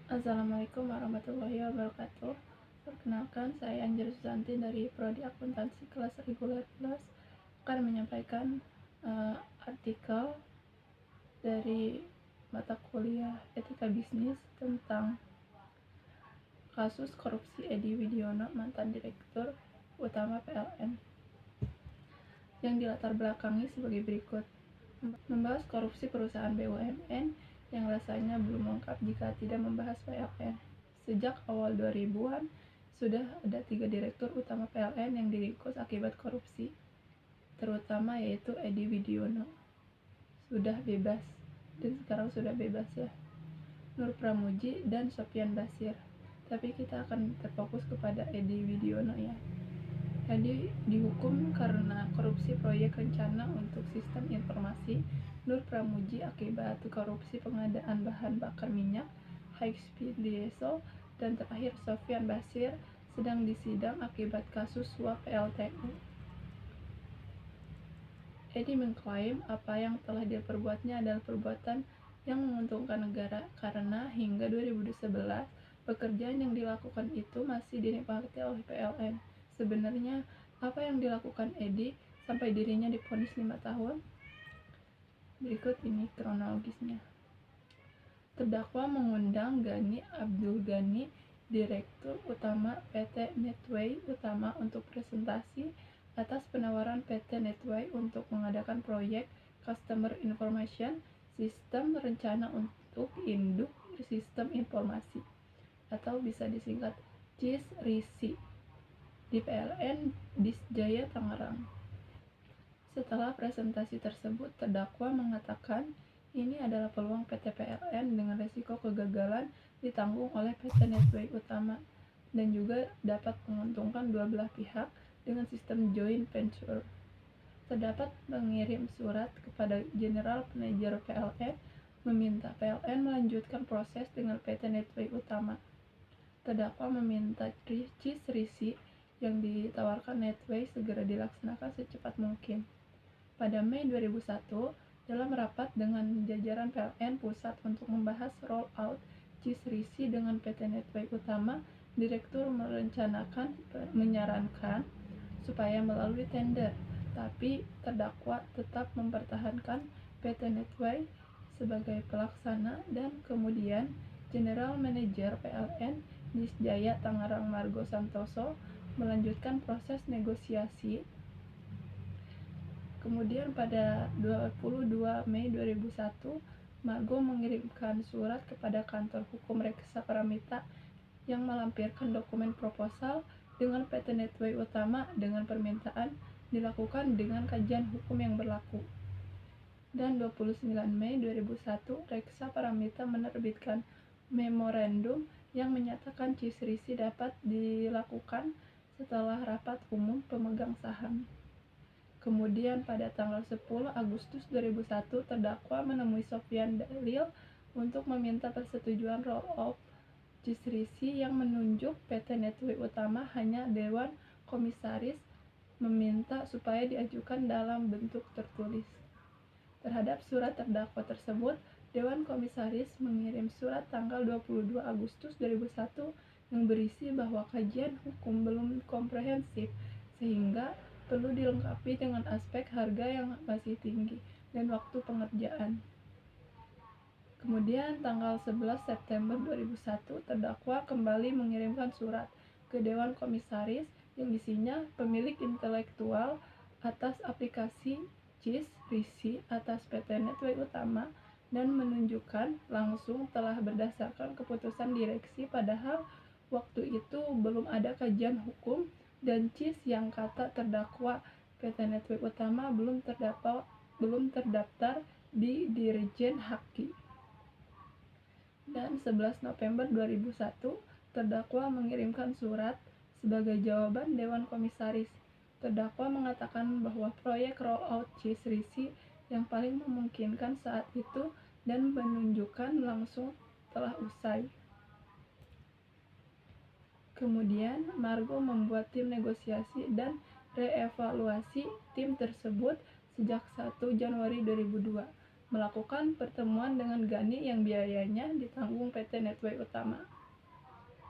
Assalamualaikum warahmatullahi wabarakatuh. Perkenalkan, saya Anjir Susanti dari Prodi Akuntansi kelas reguler plus akan menyampaikan artikel dari mata kuliah Etika Bisnis tentang kasus korupsi Edi Widiono, mantan Direktur Utama PLN, yang dilatar belakangi sebagai berikut. Membahas korupsi perusahaan BUMN yang rasanya belum lengkap jika tidak membahas PLN. Sejak awal 2000-an, sudah ada 3 direktur utama PLN yang diringkus akibat korupsi, terutama yaitu Edi Widiono. Sudah bebas, dan sekarang sudah bebas ya, Nur Pramuji dan Sofyan Basir. Tapi kita akan terfokus kepada Edi Widiono ya. Edi dihukum karena korupsi proyek rencana untuk sistem informasi, Nur Pramuji akibat korupsi pengadaan bahan bakar minyak, high speed diesel, dan terakhir Sofyan Basir sedang disidang akibat kasus suap PLTU. Edi mengklaim apa yang telah diperbuatnya adalah perbuatan yang menguntungkan negara karena hingga 2011 pekerjaan yang dilakukan itu masih dinikmati oleh PLN. Sebenarnya apa yang dilakukan Edi sampai dirinya divonis 5 tahun? Berikut ini kronologisnya. Terdakwa mengundang Gani Abdul Ghani, Direktur Utama PT Netway Utama untuk presentasi atas penawaran PT Netway untuk mengadakan proyek Customer Information System rencana untuk induk sistem informasi atau bisa disingkat CIS-RISI di PLN Disjaya Tangerang. Setelah presentasi tersebut, terdakwa mengatakan ini adalah peluang PT PLN dengan risiko kegagalan ditanggung oleh PT Netway Utama dan juga dapat menguntungkan dua belah pihak dengan sistem joint venture. Terdapat mengirim surat kepada General Manager PLN meminta PLN melanjutkan proses dengan PT Netway Utama. Terdakwa meminta CIS-RISI yang ditawarkan Netway segera dilaksanakan secepat mungkin. Pada Mei 2001, dalam rapat dengan jajaran PLN Pusat untuk membahas rollout CIS-RISI dengan PT Netway Utama, Direktur menyarankan supaya melalui tender, tapi terdakwa tetap mempertahankan PT Netway sebagai pelaksana dan kemudian General Manager PLN Disjaya Tangerang Margo Santoso melanjutkan proses negosiasi. Kemudian pada 22 Mei 2001, Margo mengirimkan surat kepada kantor hukum Reksa Paramita yang melampirkan dokumen proposal dengan PT Netway Utama dengan permintaan dilakukan dengan kajian hukum yang berlaku. Dan 29 Mei 2001, Reksa Paramita menerbitkan memorandum yang menyatakan CIS-RISI dapat dilakukan setelah rapat umum pemegang saham. Kemudian pada tanggal 10 Agustus 2001, terdakwa menemui Sofyan Dalil untuk meminta persetujuan roll-off CIS-RISI yang menunjuk PT Netway Utama hanya Dewan Komisaris meminta supaya diajukan dalam bentuk tertulis. Terhadap surat terdakwa tersebut, Dewan Komisaris mengirim surat tanggal 22 Agustus 2001 yang berisi bahwa kajian hukum belum komprehensif sehingga perlu dilengkapi dengan aspek harga yang masih tinggi dan waktu pengerjaan. Kemudian tanggal 11 September 2001, terdakwa kembali mengirimkan surat ke Dewan Komisaris yang isinya pemilik intelektual atas aplikasi CIS-RISI atas PT Netway Utama dan menunjukkan langsung telah berdasarkan keputusan direksi, padahal waktu itu belum ada kajian hukum dan CIS yang kata terdakwa PT Netway Utama belum terdaftar di Dirjen Haki. Dan 11 November 2001, terdakwa mengirimkan surat sebagai jawaban Dewan Komisaris. Terdakwa mengatakan bahwa proyek rollout CIS-RISI yang paling memungkinkan saat itu dan menunjukkan langsung telah usai. Kemudian Margo membuat tim negosiasi dan reevaluasi tim tersebut sejak 1 Januari 2002. melakukan pertemuan dengan Gani yang biayanya ditanggung PT Netway Utama.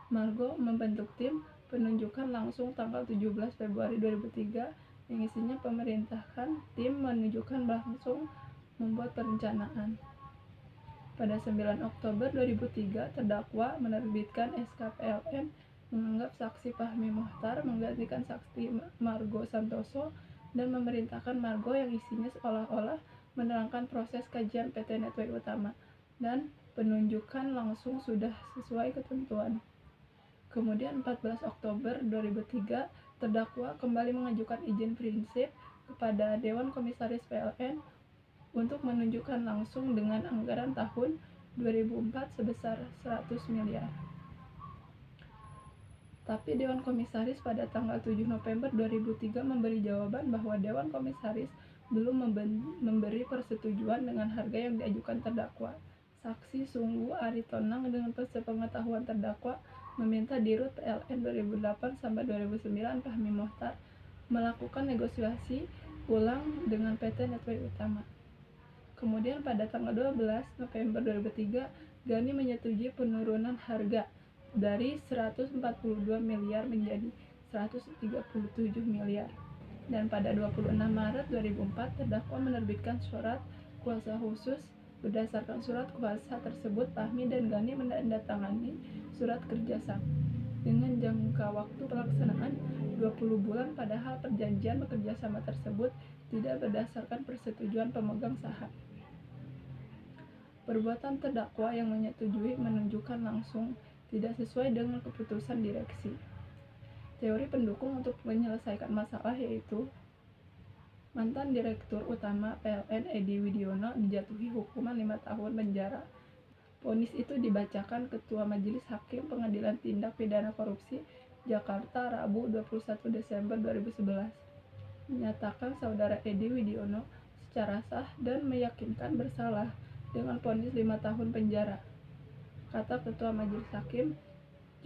Margo membentuk tim penunjukan langsung tanggal 17 Februari 2003 yang isinya pemerintahkan tim menunjukkan langsung membuat perencanaan. Pada 9 Oktober 2003, terdakwa menerbitkan SK PLN menganggap saksi Fahmi Mohtar menggantikan saksi Margo Santoso dan memerintahkan Margo yang isinya seolah-olah menerangkan proses kajian PT Netway Utama dan penunjukan langsung sudah sesuai ketentuan. Kemudian 14 Oktober 2003, terdakwa kembali mengajukan izin prinsip kepada Dewan Komisaris PLN untuk menunjukkan langsung dengan anggaran tahun 2004 sebesar 100 miliar. Tapi Dewan Komisaris pada tanggal 7 November 2003 memberi jawaban bahwa Dewan Komisaris belum memberi persetujuan dengan harga yang diajukan terdakwa. Saksi Sunggu Aritonang dengan sepengetahuan terdakwa meminta Dirut PLN 2008 sampai 2009 Fahmi Mohtar melakukan negosiasi ulang dengan PT Netway Utama. Kemudian pada tanggal 12 November 2003, Gani menyetujui penurunan harga dari 142 miliar menjadi 137 miliar. Dan pada 26 Maret 2004, terdakwa menerbitkan surat kuasa khusus. Berdasarkan surat kuasa tersebut, Fahmi dan Gani menandatangani surat kerjasama dengan jangka waktu pelaksanaan 20 bulan, padahal perjanjian bekerjasama tersebut tidak berdasarkan persetujuan pemegang saham. Perbuatan terdakwa yang menyetujui menunjukkan langsung tidak sesuai dengan keputusan direksi. Teori pendukung untuk menyelesaikan masalah yaitu mantan Direktur Utama PLN Edi Widiono dijatuhi hukuman 5 tahun penjara. Vonis itu dibacakan Ketua Majelis Hakim Pengadilan Tindak Pidana Korupsi Jakarta Rabu 21 Desember 2011. Menyatakan saudara Edi Widiono secara sah dan meyakinkan bersalah dengan vonis 5 tahun penjara. Kata Ketua Majelis Hakim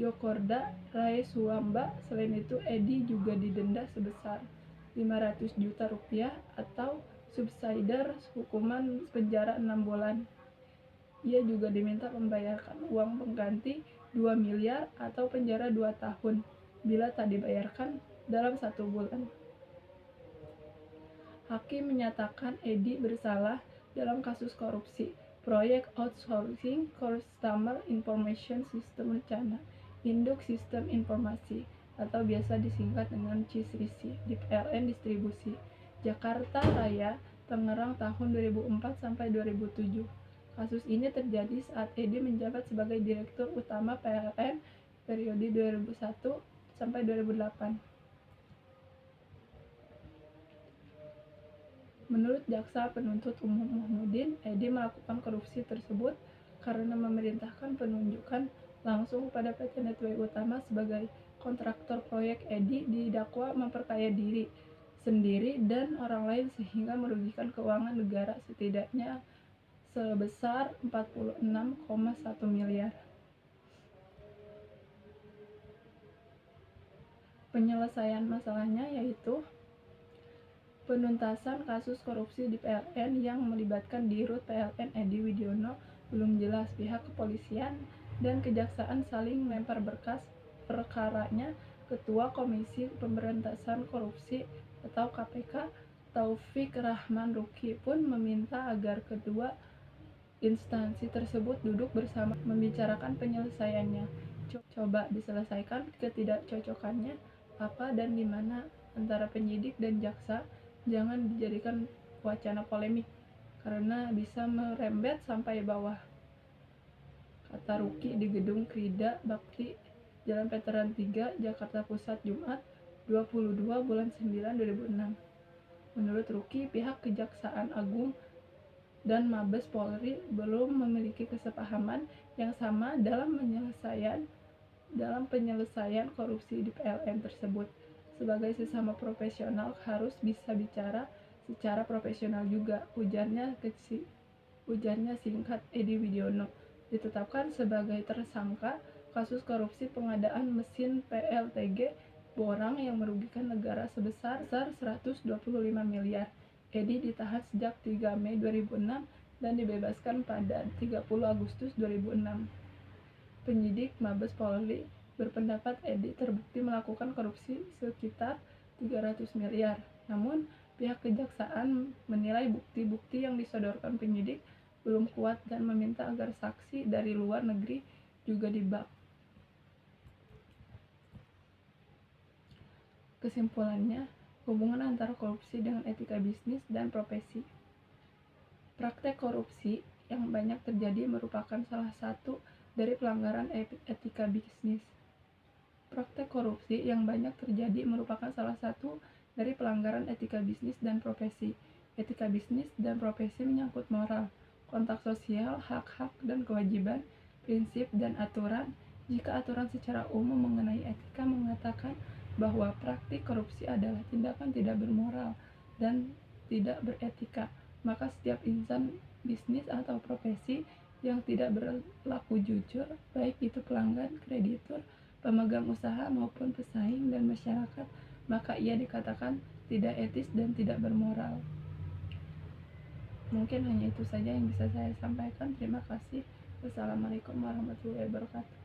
Djokorda Raesuwamba, selain itu Edi juga didenda sebesar 500 juta rupiah atau subsidiar hukuman penjara 6 bulan. Ia juga diminta membayarkan uang pengganti 2 miliar atau penjara 2 tahun bila tak dibayarkan dalam 1 bulan. Hakim menyatakan Edi bersalah dalam kasus korupsi proyek outsourcing Customer Information System Rencana Induk Sistem Informasi atau biasa disingkat dengan CISRISI di PLN Distribusi Jakarta Raya Tangerang tahun 2004 sampai 2007. Kasus ini terjadi saat Edi menjabat sebagai Direktur Utama PLN periode 2001 sampai 2008. Menurut Jaksa Penuntut Umum Muhmudin, Edi melakukan korupsi tersebut karena memerintahkan penunjukan langsung pada PT Netway Utama sebagai kontraktor proyek. Edi didakwa memperkaya diri sendiri dan orang lain sehingga merugikan keuangan negara setidaknya sebesar 46,1 miliar. Penyelesaian masalahnya yaitu penuntasan kasus korupsi di PLN yang melibatkan Dirut PLN Edi Widiono belum jelas. Pihak kepolisian dan kejaksaan saling lempar berkas perkaranya. Ketua Komisi Pemberantasan Korupsi atau KPK Taufik Rahman Ruki pun meminta agar kedua instansi tersebut duduk bersama membicarakan penyelesaiannya. Coba diselesaikan ketidakcocokannya apa dan di mana antara penyidik dan jaksa. Jangan dijadikan wacana polemik karena bisa merembet sampai bawah, kata Ruki di Gedung Krida Bakti Jalan Veteran 3 Jakarta Pusat Jumat 22 bulan 9 2006. Menurut Ruki, pihak Kejaksaan Agung dan Mabes Polri belum memiliki kesepahaman yang sama dalam penyelesaian korupsi di PLN tersebut. Sebagai sesama profesional harus bisa bicara secara profesional juga, ujarnya singkat. Edi Widiono ditetapkan sebagai tersangka kasus korupsi pengadaan mesin PLTG borang yang merugikan negara sebesar 125 miliar. Edi ditahan sejak 3 Mei 2006 dan dibebaskan pada 30 Agustus 2006. Penyidik Mabes Polri berpendapat Edi terbukti melakukan korupsi sekitar 300 miliar. Namun, pihak kejaksaan menilai bukti-bukti yang disodorkan penyidik belum kuat dan meminta agar saksi dari luar negeri juga dibak. Kesimpulannya, hubungan antara korupsi dengan etika bisnis dan profesi. Praktek korupsi yang banyak terjadi merupakan salah satu dari pelanggaran etika bisnis. Praktek korupsi yang banyak terjadi merupakan salah satu dari pelanggaran etika bisnis dan profesi. Etika bisnis dan profesi menyangkut moral, kontak sosial, hak-hak dan kewajiban, prinsip dan aturan. Jika aturan secara umum mengenai etika mengatakan bahwa praktik korupsi adalah tindakan tidak bermoral dan tidak beretika, maka setiap insan bisnis atau profesi yang tidak berlaku jujur, baik itu pelanggan, kreditur, pemegang usaha maupun pesaing dan masyarakat, maka ia dikatakan tidak etis dan tidak bermoral. Mungkin hanya itu saja yang bisa saya sampaikan. Terima kasih. Wassalamualaikum warahmatullahi wabarakatuh.